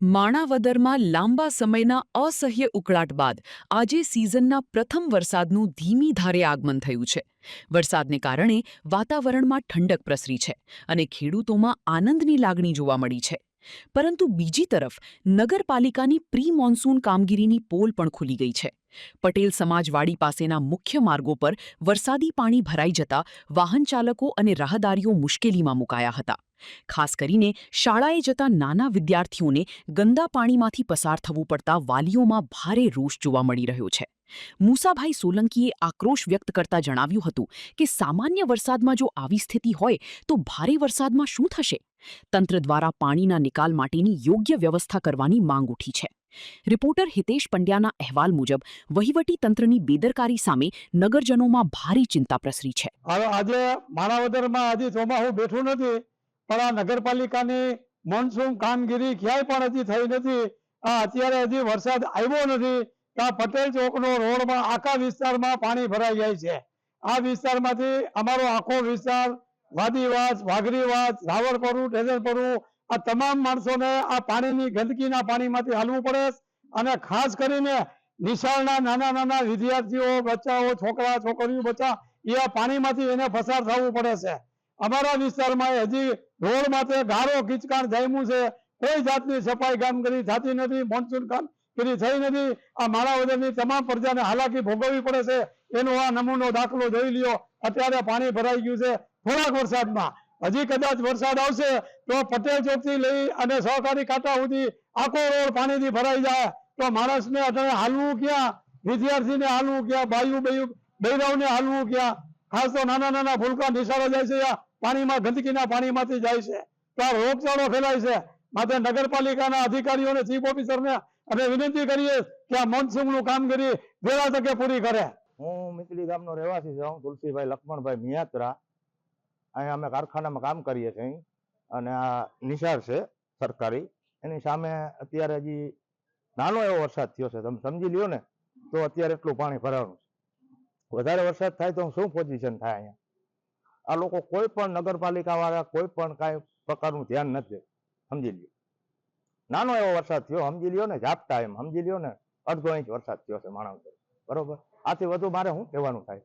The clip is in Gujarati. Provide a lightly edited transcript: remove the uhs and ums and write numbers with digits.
માણાવદરમાં લાંબા સમયના અસહ્ય ઉકળાટ બાદ આજે સિઝનના પ્રથમ વરસાદનું ધીમી ધારે આગમન થયું છે. વરસાદને કારણે વાતાવરણમાં ઠંડક પ્રસરી છે અને ખેડૂતોમાં આનંદની લાગણી જોવા મળી છે. પરંતુ બીજી તરફ નગરપાલિકાની પ્રી મોન્સૂન કામગીરીની પોલ પણ ખુલી ગઈ છે. પટેલ સમાજવાડી પાસેના મુખ્ય માર્ગો પર વરસાદી પાણી ભરાઈ જતા વાહનચાલકો અને રાહદારીઓ મુશ્કેલીમાં મુકાયા હતા. ખાસ કરીને શાળાએ જતા નાના વિદ્યાર્થીઓને ગંદા પાણીમાંથી પસાર થવું પડતા વાલીઓમાં ભારે રોષ જોવા મળી રહ્યો છે. મૂસાભાઈ સોલંકીએ આક્રોશ વ્યક્ત કરતા જણાવ્યું હતું કે સામાન્ય વરસાદમાં જો આવી સ્થિતિ હોય તો ભારે વરસાદમાં શું થશે? તંત્ર દ્વારા પાણીના નિકાલ માટેની યોગ્ય વ્યવસ્થા કરવાની માંગ ઉઠી છે. રિપોર્ટર હિતેશ પંડ્યાના અહેવાલ મુજબ વહીવટી તંત્રની બેદરકારી સામે નગરજનોમાં ભારે ચિંતા પ્રસરી છે. આજે માણાવદરમાં હજી ચોમાસું બેઠું નથી, પણ આ નગરપાલિકાની મોન્સૂન કામગીરી ક્યાંય પણ હજી થઈ નથી. અત્યારે હજી વરસાદ આવ્યો નથી. આ પટેલ ચોકનો રોડમાં આખા વિસ્તારમાં પાણી ભરાઈ જાય છે. આ વિસ્તારમાંથી અમારો આખો વિસ્તાર વાદીવાસ, વાઘરીવાસ, રાવળપરું, ટેજરપરું, આ તમામ માણસોને આ પાણીની ગંદકીના પાણીમાંથી હાલવું પડે. અને ખાસ કરીને નિશાળના નાના નાના વિદ્યાર્થીઓ, બચ્ચાઓ, છોકરા છોકરીઓ બચ્ચા એ આ પાણીમાંથી એને પસાર થવું પડે છે. અમારા વિસ્તારમાં હજી રોડ માટે ગારો કિચકાણ જામ્યું છે. કોઈ જાતની સફાઈ કામગીરી થતી નથી, મોન્સૂન કામગીરી થઈ નથી. આ માણાવદરની તમામ પ્રજાને હાલાકી ભોગવવી પડે છે. એનો આ નમૂનો દાખલો જોઈ લ્યો. અત્યારે પાણી ભરાઈ ગયું છે. થોડાક વરસાદમાં હજી કદાચ વરસાદ આવશે તો પટેલ ચોકથી લઈ અને સહકારી કાંટા સુધી આખો રોડ પાણીથી ભરાઈ જાય તો માણસને અત્યારે હાલવું ક્યાં, વિદ્યાર્થીને હાલવું ક્યાં, બૈરાઓને હાલવું ક્યાં? ખાસ તો નાના નાના ભૂલકા નિશાળો જાય છે, પાણીમાં ગંદકીના પાણીમાંથી જાય છે તો આ રોગચાળો ફેલાય છે. માટે નગરપાલિકાના અધિકારીઓને, ચીફ ઓફિસરને અમે વિનંતી કરીએ કે આ મોન્સૂનનું કામગીરી વહેલા તકે પૂરી કરે. હું મીતલી ગામનો રહેવાસી છું, તુલસીભાઈ લક્ષ્મણભાઈ મિયાત્રા. અહીંયા અમે કારખાનામાં કામ કરીએ છીએ અને આ નિશાળ છે સરકારી. એની સામે અત્યારે હજી નાનો એવો વરસાદ થયો છે. તમે સમજી લ્યો ને તો અત્યારે એટલું પાણી ભરાવાનું છે. વધારે વરસાદ થાય તો શું પોઝિશન થાય અહીંયા? આ લોકો કોઈ પણ નગરપાલિકા વાળા કોઈ પણ કાંઈ પ્રકારનું ધ્યાન નથી. સમજી લ્યો નાનો એવો વરસાદ થયો, સમજી લ્યો ને ઝાપટા, એમ સમજી લ્યો ને અડધો ઇંચ વરસાદ થયો છે માણસ, બરોબર? આથી વધુ મારે શું કહેવાનું થાય?